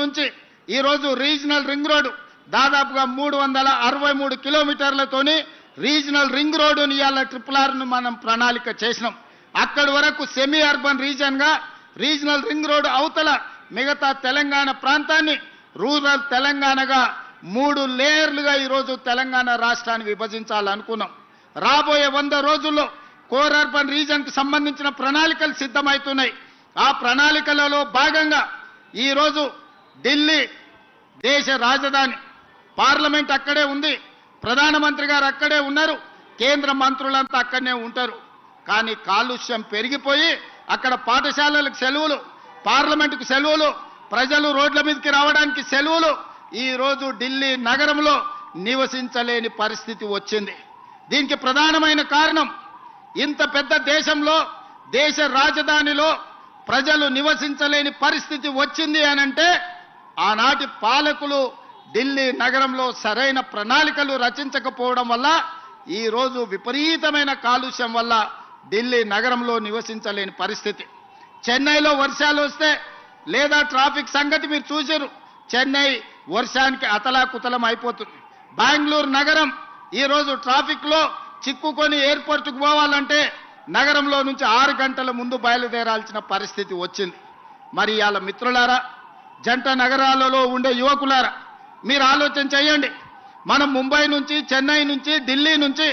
నుంచి ఈరోజు regional ring road దాదాపుగా 363 కిలోమీటర్లతోని రీజనల్ రింగ్ రోడ్డుని ఇవాళ RRRను మనం ప్రణాళిక చేసినాం. అక్కడి వరకు సెమీ అర్బన్ రీజన్గా రీజనల్ రింగ్ రోడ్ అవతల మిగతా తెలంగాణ ప్రాంతాన్ని రూరల్ తెలంగాణగా 3 లేయర్లుగా ఈరోజు తెలంగాణ రాష్ట్రాన్ని విభజించాలనుకున్నాం. రాబోయే 100 రోజుల్లో కోర్ అర్బన్ రీజన్కి సంబంధించిన ప్రణాళికలు సిద్ధమవుతున్నాయి. ఆ ప్రణాళికలలో భాగంగా ఈరోజు ఢిల్లీ దేశ రాజధాని, పార్లమెంట్ అక్కడే ఉంది, ప్రధానమంత్రి గారు అక్కడే ఉన్నారు, కేంద్ర మంత్రులంతా అక్కడనే ఉంటారు. కానీ కాలుష్యం పెరిగిపోయి అక్కడ పాఠశాలలకు సెలవులు, పార్లమెంటుకు సెలవులు, ప్రజలు రోడ్ల మీదకి రావడానికి సెలవులు, ఈరోజు ఢిల్లీ నగరంలో నివసించలేని పరిస్థితి వచ్చింది. దీనికి ప్రధానమైన కారణం ఇంత పెద్ద దేశంలో దేశ రాజధానిలో ప్రజలు నివసించలేని పరిస్థితి వచ్చింది అనంటే ఆనాటి పాలకులు ఢిల్లీ నగరంలో సరైన ప్రణాళికలు రచించకపోవడం వల్ల ఈరోజు విపరీతమైన కాలుష్యం వల్ల ఢిల్లీ నగరంలో నివసించలేని పరిస్థితి. చెన్నైలో వర్షాలు వస్తే లేదా ట్రాఫిక్ సంగతి మీరు చూశారు, చెన్నై వర్షానికి అతలాకుతలం అయిపోతుంది. బెంగళూరు నగరం ఈరోజు ట్రాఫిక్లో చిక్కుకొని ఎయిర్పోర్ట్కు పోవాలంటే నగరంలో నుంచి 6 గంటల ముందు బయలుదేరాల్సిన పరిస్థితి వచ్చింది. మరి ఇవాళ మిత్రులారా, జంట నగరాలలో ఉండే యువకులారా, మీరు ఆలోచన చేయండి. మనం ముంబై నుంచి, చెన్నై నుంచి, ఢిల్లీ నుంచి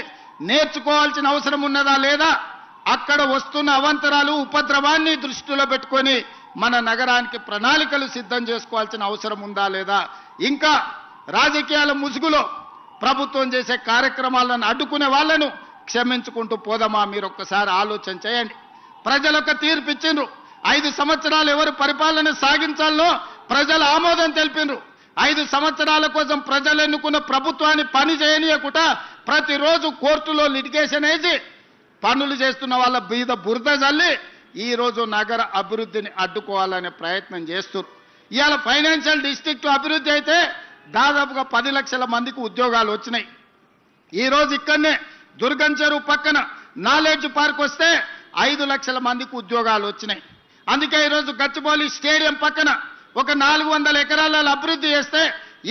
నేర్చుకోవాల్సిన అవసరం ఉన్నదా లేదా? అక్కడ వస్తున్న అవాంతరాలు, ఉపద్రవాన్ని దృష్టిలో పెట్టుకొని మన నగరానికి ప్రణాళికలు సిద్ధం చేసుకోవాల్సిన అవసరం ఉందా లేదా? ఇంకా రాజకీయాల ముసుగులో ప్రభుత్వం చేసే కార్యక్రమాలను అడ్డుకునే వాళ్ళను క్షమించుకుంటూ పోదామా? మీరు ఒక్కసారి ఆలోచన చేయండి. ప్రజలకు తీర్పు ఇచ్చిండ్రు. 5 సంవత్సరాలు ఎవరు పరిపాలన సాగించాలో ప్రజలు ఆమోదం తెలిపిండ్రు. 5 సంవత్సరాల కోసం ప్రజలు ఎన్నుకున్న ప్రభుత్వాన్ని పని చేయనీయకుండా ప్రతిరోజు కోర్టులో లిటిగేషన్ వేసి పనులు చేస్తున్న వాళ్ళ మీద బురద జల్లి ఈరోజు నగర అభివృద్ధిని అడ్డుకోవాలనే ప్రయత్నం చేస్తున్నారు. ఇవాళ ఫైనాన్షియల్ డిస్ట్రిక్ట్ అభివృద్ధి అయితే దాదాపుగా 10 లక్షల మందికి ఉద్యోగాలు వచ్చినాయి. ఈరోజు ఇక్కడనే దుర్గం చెరువు పక్కన నాలెడ్జ్ పార్క్ వస్తే 5 లక్షల మందికి ఉద్యోగాలు వచ్చినాయి. అందుకే ఈరోజు గచ్చిబౌలి స్టేడియం పక్కన ఒక 400 ఎకరాలలో అభివృద్ధి చేస్తే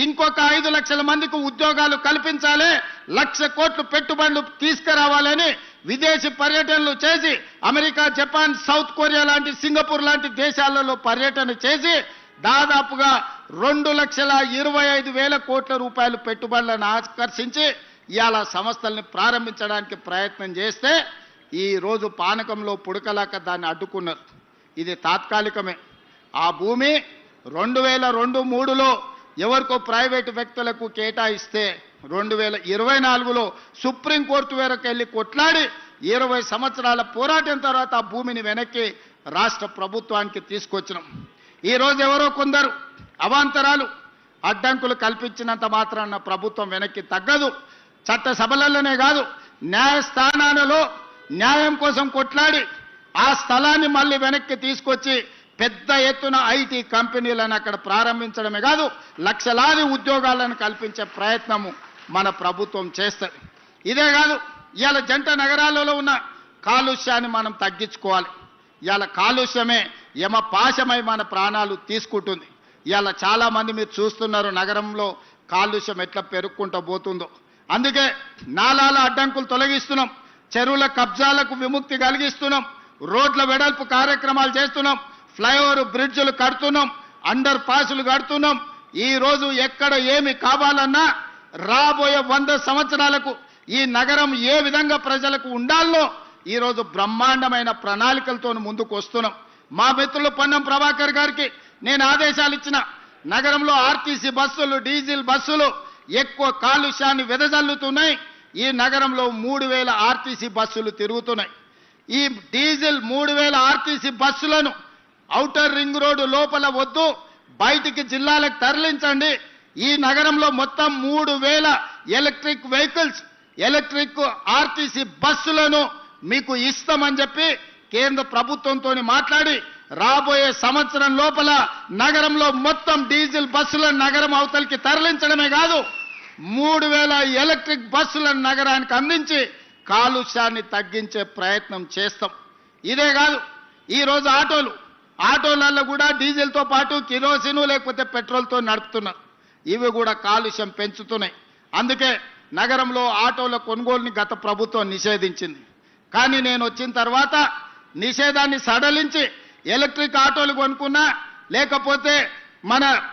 ఇంకొక 5 లక్షల మందికి ఉద్యోగాలు కల్పించాలి, 1,00,000 కోట్లు పెట్టుబడులు తీసుకురావాలని విదేశీ పర్యటనలు చేసి అమెరికా, జపాన్, సౌత్ కొరియా లాంటి, సింగపూర్ లాంటి దేశాలలో పర్యటన చేసి దాదాపుగా 2,25,000 కోట్ల రూపాయలు పెట్టుబడులను ఆకర్షించి ఇవాళ సంస్థల్ని ప్రారంభించడానికి ప్రయత్నం చేస్తే ఈ రోజు పానకంలో పుడకలాక దాన్ని అడ్డుకున్నారు. ఇది తాత్కాలికమే. ఆ భూమి 2002-03లో ఎవరికో ప్రైవేటు వ్యక్తులకు కేటాయిస్తే 2024లో సుప్రీంకోర్టు వరకు వెళ్ళి కొట్లాడి 20 సంవత్సరాల పోరాటం తర్వాత ఆ భూమిని వెనక్కి రాష్ట్ర ప్రభుత్వానికి తీసుకొచ్చినాం. ఈరోజు ఎవరో కొందరు అవాంతరాలు, అడ్డంకులు కల్పించినంత మాత్రాన ప్రభుత్వం వెనక్కి తగ్గదు. చట్ట సభలలోనే కాదు, న్యాయస్థానాలలో న్యాయం కోసం కొట్లాడి ఆ స్థలాన్ని మళ్ళీ వెనక్కి తీసుకొచ్చి పెద్ద ఎత్తున ఐటీ కంపెనీలను అక్కడ ప్రారంభించడమే కాదు, లక్షలాది ఉద్యోగాలను కల్పించే ప్రయత్నము మన ప్రభుత్వం చేస్తుంది. ఇదే కాదు, ఇవాళ జంట నగరాలలో ఉన్న కాలుష్యాన్ని మనం తగ్గించుకోవాలి. ఇవాళ కాలుష్యమే యమపాశమై మన ప్రాణాలు తీసుకుంటుంది. ఇవాళ చాలామంది మీరు చూస్తున్నారు నగరంలో కాలుష్యం ఎట్లా పెరుక్కుంటూ పోతుందో. అందుకే నాలాల అడ్డంకులు తొలగిస్తున్నాం, చెరువుల కబ్జాలకు విముక్తి కలిగిస్తున్నాం, రోడ్ల వెడల్పు కార్యక్రమాలు చేస్తున్నాం, ఫ్లైఓవర్ బ్రిడ్జ్లు కడుతున్నాం, అండర్ పాసులు కడుతున్నాం. ఈరోజు ఎక్కడ ఏమి కావాలన్నా రాబోయే 100 సంవత్సరాలకు ఈ నగరం ఏ విధంగా ప్రజలకు ఉండాలో ఈరోజు బ్రహ్మాండమైన ప్రణాళికలతో ముందుకు వస్తున్నాం. మా మిత్రులు పొన్నం ప్రభాకర్ గారికి నేను ఆదేశాలు ఇచ్చిన, నగరంలో ఆర్టీసీ బస్సులు, డీజిల్ బస్సులు ఎక్కువ కాలుష్యాన్ని వెదజల్లుతున్నాయి. ఈ నగరంలో 3,000 ఆర్టీసీ బస్సులు తిరుగుతున్నాయి. ఈ డీజిల్ 3,000 ఆర్టీసీ బస్సులను ఔటర్ రింగ్ రోడ్డు లోపల వద్దు, బయటికి జిల్లాలకు తరలించండి. ఈ నగరంలో మొత్తం 3,000 ఎలక్ట్రిక్ వెహికల్స్, ఎలక్ట్రిక్ ఆర్టీసీ బస్సులను మీకు ఇస్తామని చెప్పి కేంద్ర ప్రభుత్వంతో మాట్లాడి రాబోయే సంవత్సరం లోపల నగరంలో మొత్తం డీజిల్ బస్సులను నగరం అవతలికి తరలించడమే కాదు, 3,000 ఎలక్ట్రిక్ బస్సులను నగరానికి అందించి కాలుష్యాన్ని తగ్గించే ప్రయత్నం చేస్తాం. ఇదే కాదు, ఈరోజు ఆటోలలో కూడా డీజిల్తో పాటు కిరోసిన్ లేకపోతే పెట్రోల్తో నడుపుతున్నారు. ఇవి కూడా కాలుష్యం పెంచుతున్నాయి. అందుకే నగరంలో ఆటోల కొనుగోలుని గత ప్రభుత్వం నిషేధించింది. కానీ నేను వచ్చిన తర్వాత నిషేధాన్ని సడలించి ఎలక్ట్రిక్ ఆటోలు కొనుక్కున్నా, లేకపోతే మన